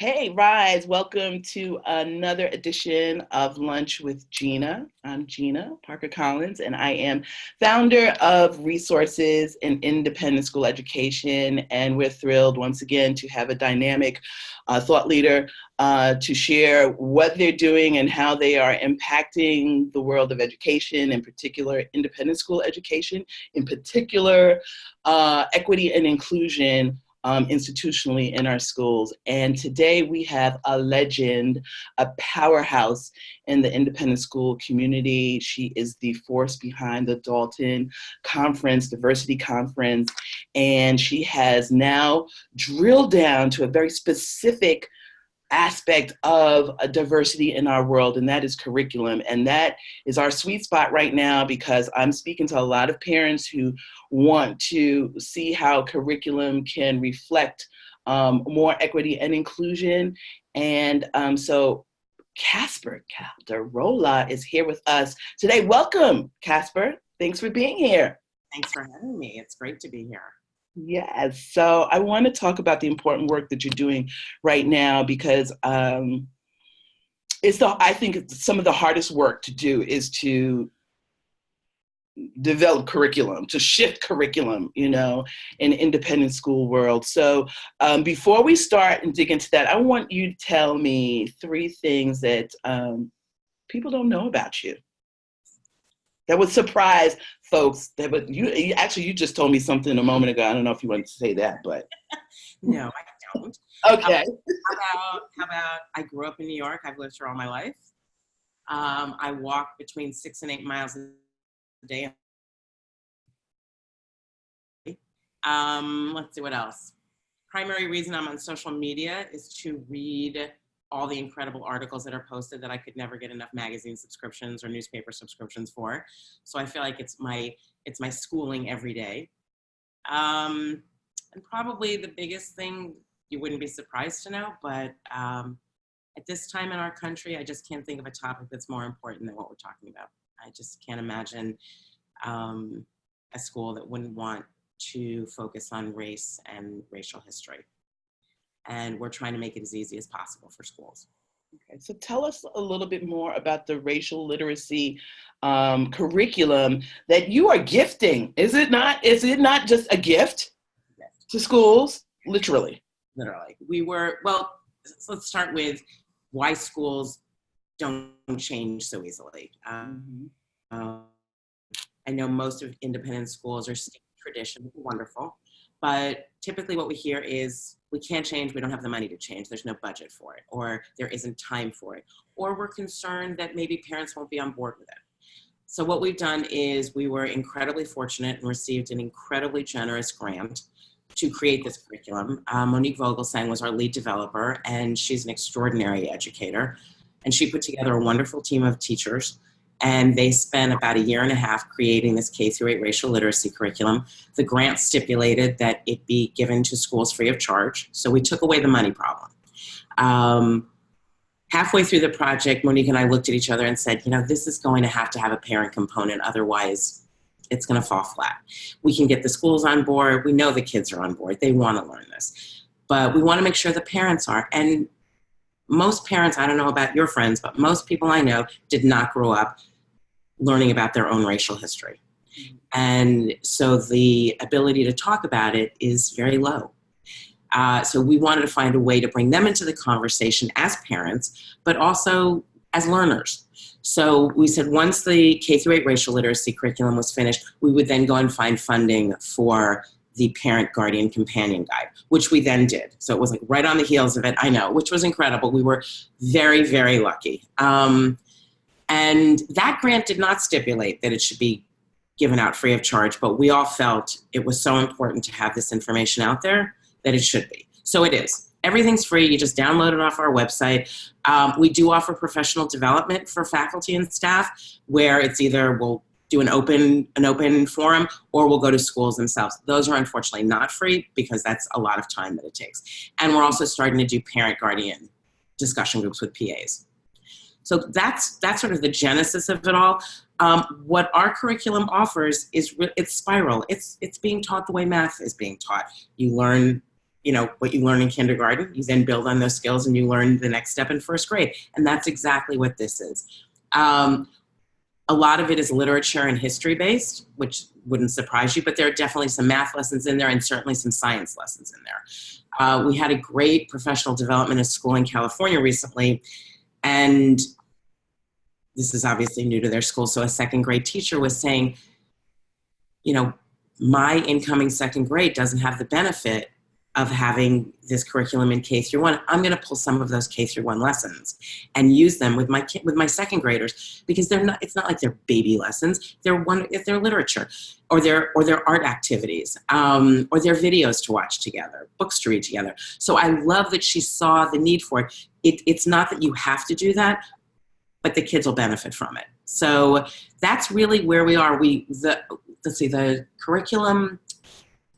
Hey, Rise, welcome to another edition of Lunch with Gina. I'm Gina Parker Collins, and I am founder of Resources in Independent School Education. And we're thrilled once again to have a dynamic thought leader to share what they're doing and how they are impacting the world of education, in particular, independent school education, in particular, equity and inclusion institutionally in our schools. And today we have a legend, a powerhouse in the independent school community. She is the force behind the Dalton Conference, Diversity Conference, and she has now drilled down to a very specific aspect of a diversity in our world, and that is curriculum. And that is our sweet spot right now, because I'm speaking to a lot of parents who want to see how curriculum can reflect more equity and inclusion. And so Casper Calderola is here with us today. Welcome, Casper. Thanks for being here. Thanks for having me. It's great to be here. Yes. So I want to talk about the important work that you're doing right now, because I think it's some of the hardest work to do is to develop curriculum, to shift curriculum, in independent school world. So before we start and dig into that, I want you to tell me 3 things that people don't know about you that would surprise folks. You just told me something a moment ago. I don't know if you wanted to say that, but no, I don't. Okay. How about I grew up in New York. I've lived here all my life. I walk between 6 and 8 miles a day. Let's see what else. Primary reason I'm on social media is to read all the incredible articles that are posted that I could never get enough magazine subscriptions or newspaper subscriptions for. So I feel like it's my schooling every day. And probably the biggest thing, you wouldn't be surprised to know, but at this time in our country, I just can't think of a topic that's more important than what we're talking about. I just can't imagine a school that wouldn't want to focus on race and racial history. And we're trying to make it as easy as possible for schools. Okay, so tell us a little bit more about the racial literacy curriculum that you are gifting. Is it not just a gift to schools? Literally. Let's start with why schools don't change so easily. I know most of independent schools are state tradition, wonderful. But typically what we hear is, we can't change, we don't have the money to change, there's no budget for it, or there isn't time for it, or we're concerned that maybe parents won't be on board with it. So what we've done is, we were incredibly fortunate and received an incredibly generous grant to create this curriculum. Monique Vogelsang was our lead developer, and she's an extraordinary educator. And she put together a wonderful team of teachers, and they spent about 1.5 years creating this K-8 racial literacy curriculum. The grant stipulated that it be given to schools free of charge, so we took away the money problem. Halfway through the project, Monique and I looked at each other and said, this is going to have a parent component, otherwise it's going to fall flat. We can get the schools on board, we know the kids are on board, they want to learn this, but we want to make sure the parents are. And most parents, I don't know about your friends, but most people I know did not grow up learning about their own racial history. And so the ability to talk about it is very low. So we wanted to find a way to bring them into the conversation as parents, but also as learners. So we said, once the K-8 racial literacy curriculum was finished, we would then go and find funding for the Parent Guardian Companion Guide, which we then did. So it was like right on the heels of it, I know, which was incredible. We were very, very lucky. And that grant did not stipulate that it should be given out free of charge, but we all felt it was so important to have this information out there that it should be. So it is. Everything's free. You just download it off our website. We do offer professional development for faculty and staff, where it's either we'll do an open forum, or we'll go to schools themselves. Those are unfortunately not free, because that's a lot of time that it takes. And we're also starting to do parent-guardian discussion groups with PAs. So that's sort of the genesis of it all. What our curriculum offers is it's spiral. It's being taught the way math is being taught. You learn what you learn in kindergarten, you then build on those skills and you learn the next step in first grade. And that's exactly what this is. A lot of it is literature and history based, which wouldn't surprise you, but there are definitely some math lessons in there and certainly some science lessons in there. We had a great professional development at school in California recently, and this is obviously new to their school. So a second grade teacher was saying, my incoming second grade doesn't have the benefit of having this curriculum in K through 1. I'm going to pull some of those K through 1 lessons and use them with my second graders, because it's not like they're baby lessons. They're literature or their art activities, or their videos to watch together, books to read together. So I love that she saw the need for it. It's not that you have to do that, but the kids will benefit from it. So that's really where we are.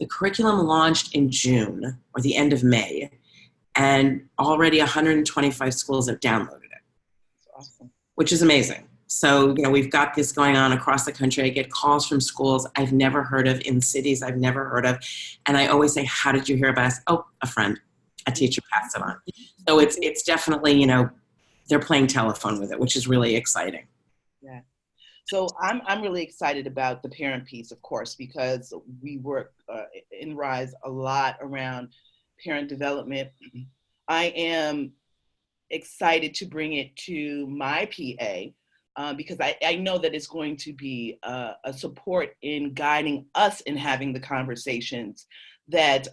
The curriculum launched in June or the end of May, and already 125 schools have downloaded it. That's awesome. Which is amazing. So, we've got this going on across the country. I get calls from schools I've never heard of, in cities I've never heard of. And I always say, how did you hear about us? Oh, a friend, a teacher passed it on. So it's definitely, they're playing telephone with it, which is really exciting. Yeah. So I'm really excited about the parent piece, of course, because we work in RIISE a lot around parent development. I am excited to bring it to my PA because I know that it's going to be a support in guiding us in having the conversations that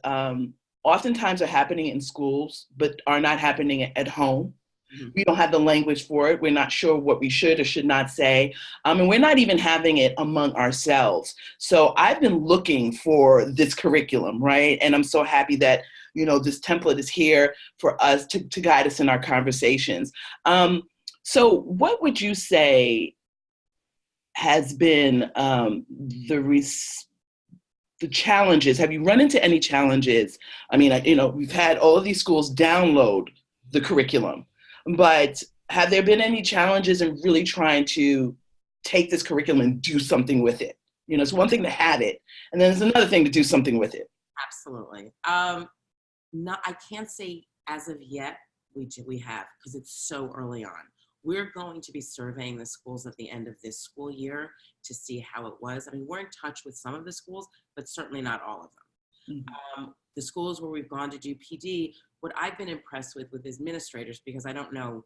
oftentimes are happening in schools, but are not happening at home. Mm-hmm. We don't have the language for it. We're not sure what we should or should not say. And we're not even having it among ourselves. So I've been looking for this curriculum, right? And I'm so happy that, this template is here for us to guide us in our conversations. So what would you say has been the challenges? Have you run into any challenges? I mean, we've had all of these schools download the curriculum. But have there been any challenges in really trying to take this curriculum and do something with it? It's one thing to have it, and then it's another thing to do something with it. Absolutely. I can't say as of yet we have, because it's so early on. We're going to be surveying the schools at the end of this school year to see how it was. I mean, we're in touch with some of the schools, but certainly not all of them. Mm-hmm. The schools where we've gone to do PD, what I've been impressed with administrators, because I don't know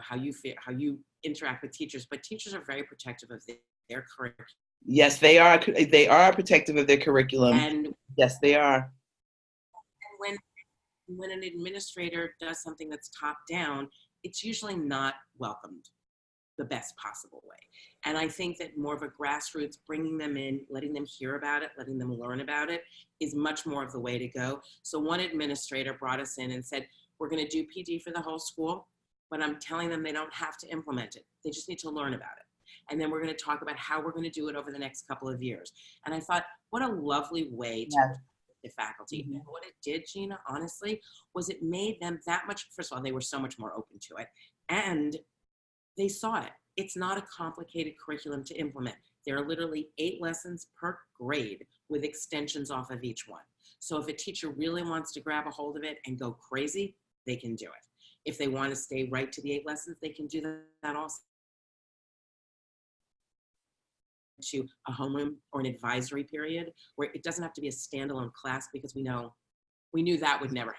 how you feel, how you interact with teachers, but teachers are very protective of their curriculum. Yes, they are. They are protective of their curriculum. And yes, they are. And when an administrator does something that's top down, it's usually not welcomed the best possible way. And I think that more of a grassroots, bringing them in, letting them hear about it, letting them learn about it, is much more of the way to go. So one administrator brought us in and said, we're going to do PD for the whole school, but I'm telling them they don't have to implement it. They just need to learn about it. And then we're going to talk about how we're going to do it over the next couple of years. And I thought, what a lovely way to the faculty. Mm-hmm. And what it did, Gina, honestly, was it made them that much, first of all, they were so much more open to it. And they saw it. It's not a complicated curriculum to implement. There are literally 8 lessons per grade with extensions off of each one. So if a teacher really wants to grab a hold of it and go crazy, they can do it. If they want to stay right to the 8 lessons, they can do that also. To a homeroom or an advisory period where it doesn't have to be a standalone class, because we knew that would never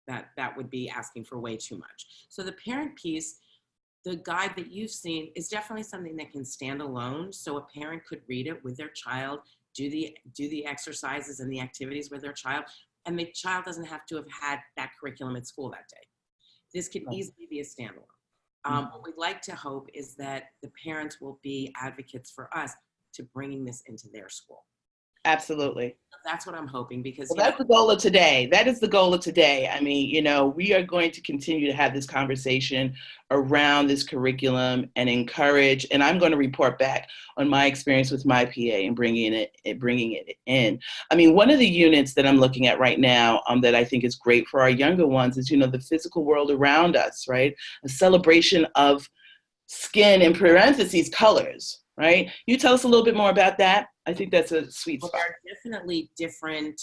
happen. That would be asking for way too much. So the parent piece, the guide that you've seen, is definitely something that can stand alone. So a parent could read it with their child, do the exercises and the activities with their child, and the child doesn't have to have had that curriculum at school that day. This could easily be a standalone. What we'd like to hope is that the parents will be advocates for us to bringing this into their school. Absolutely. That's what I'm hoping, because that's the goal of today. That is the goal of today. I mean, we are going to continue to have this conversation around this curriculum and encourage, and I'm going to report back on my experience with my PA and bringing it in. I mean, one of the units that I'm looking at right now that I think is great for our younger ones is, the physical world around us, right? A celebration of skin, in parentheses, colors. right? You tell us a little bit more about that. I think that's a sweet Well, spot. they're definitely different.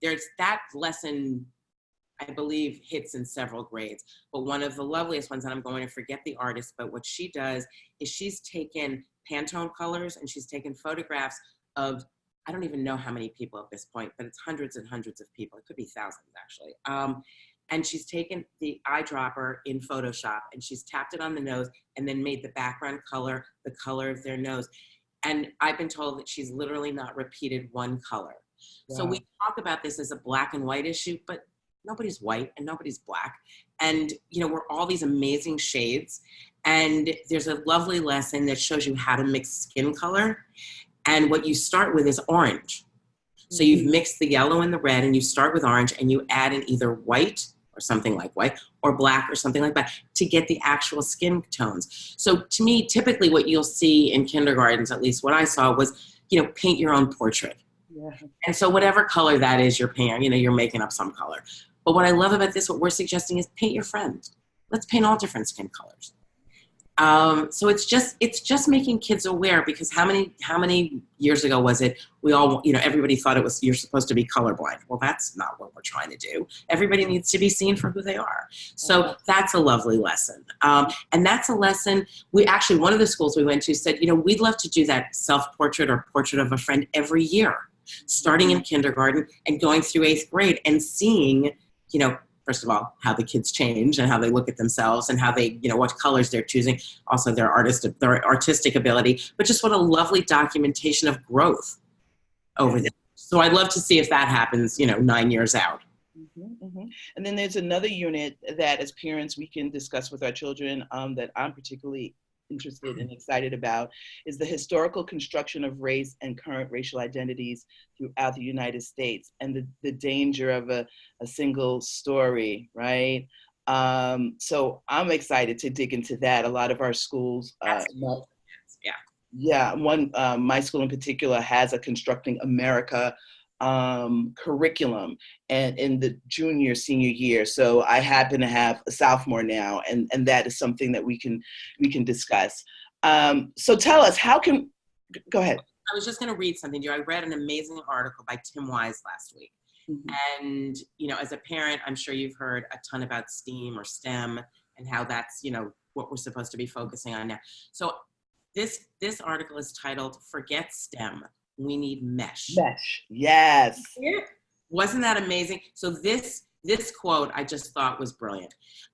There's that lesson, I believe, hits in several grades. But one of the loveliest ones, and I'm going to forget the artist, but what she does is she's taken Pantone colors and she's taken photographs of, I don't even know how many people at this point, but it's hundreds and hundreds of people. It could be thousands, actually. And she's taken the eyedropper in Photoshop and she's tapped it on the nose and then made the background color the color of their nose. And I've been told that she's literally not repeated one color. Wow. So we talk about this as a black and white issue, but nobody's white and nobody's black. And, you know, we're all these amazing shades. And there's a lovely lesson that shows you how to mix skin color. And what you start with is orange. So you've mixed the yellow and the red and you start with orange and you add in either white or something like white or black or something like that to get the actual skin tones. So to me, typically what you'll see in kindergartens, at least what I saw, was, you know, paint your own portrait. Yeah. And so whatever color that is you're painting, you know, you're making up some color. But what I love about this, what we're suggesting is paint your friend. Let's paint all different skin colors. So it's just making kids aware, because how many years ago was it we all, you know, everybody thought it was, you're supposed to be colorblind. Well, that's not what we're trying to do. Everybody needs to be seen for who they are. So that's a lovely lesson. And that's a lesson we actually, one of the schools we went to said, you know, we'd love to do that self-portrait or portrait of a friend every year, starting in kindergarten and going through 8th grade and seeing, you know, first of all, how the kids change and how they look at themselves and how they, you know, what colors they're choosing, also their artistic ability, but just what a lovely documentation of growth over there. So I'd love to see if that happens, you know, 9 years out. Mm-hmm, mm-hmm. And then there's another unit that as parents we can discuss with our children that I'm particularly interested and excited about, is the historical construction of race and current racial identities throughout the United States, and the danger of a single story, right? So I'm excited to dig into that. A lot of our schools, my school in particular has a Constructing America curriculum, and in the senior year. So I happen to have a sophomore now, and that is something that we can discuss. So tell us, go ahead. I was just going to read something to you. I read an amazing article by Tim Wise last week. Mm-hmm. And, you know, as a parent, I'm sure you've heard a ton about STEAM or STEM and how that's, you know, what we're supposed to be focusing on now. So this article is titled "Forget STEM. We Need Mesh." Mesh, yes. Yeah. Wasn't that amazing? So this quote I just thought was brilliant.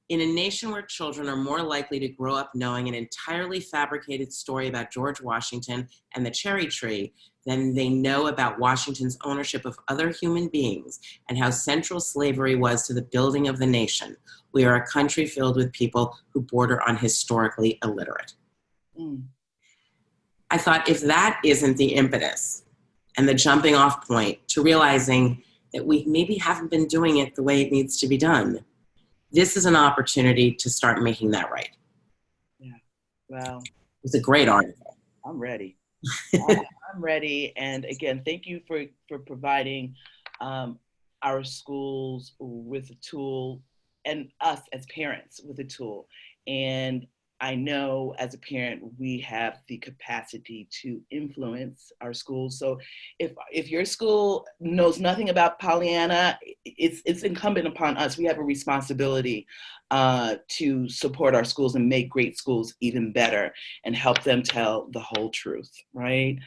In a nation where children are more likely to grow up knowing an entirely fabricated story about George Washington and the cherry tree than they know about Washington's ownership of other human beings and how central slavery was to the building of the nation, we are a country filled with people who border on historically illiterate. Mm. I thought, if that isn't the impetus and the jumping off point to realizing that we maybe haven't been doing it the way it needs to be done, this is an opportunity to start making that right. Yeah, well. It's a great article. I'm ready. I'm ready. And again, thank you for providing our schools with a tool, and us as parents with a tool. And I know as a parent, we have the capacity to influence our schools. So if your school knows nothing about Pollyanna, it's incumbent upon us. We have a responsibility to support our schools and make great schools even better and help them tell the whole truth, right?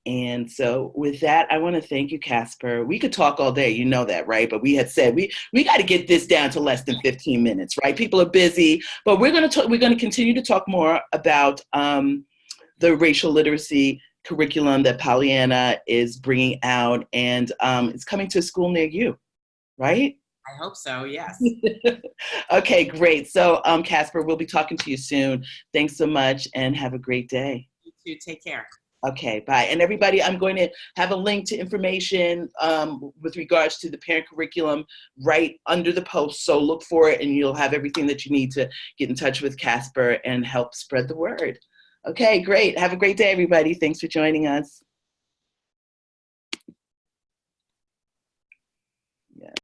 And so with that, I want to thank you, Casper. We could talk all day, you know that, right? But we had said we got to get this down to less than 15 minutes, right? People are busy, but we're going to continue to talk more about the racial literacy curriculum that Pollyanna is bringing out, and it's coming to a school near you, right? I hope so, yes. Okay, great. So Casper, we'll be talking to you soon. Thanks so much and have a great day. You too, take care. Okay, bye. And everybody, I'm going to have a link to information with regards to the parent curriculum right under the post. So look for it and you'll have everything that you need to get in touch with Casper and help spread the word. Okay, great. Have a great day, everybody. Thanks for joining us.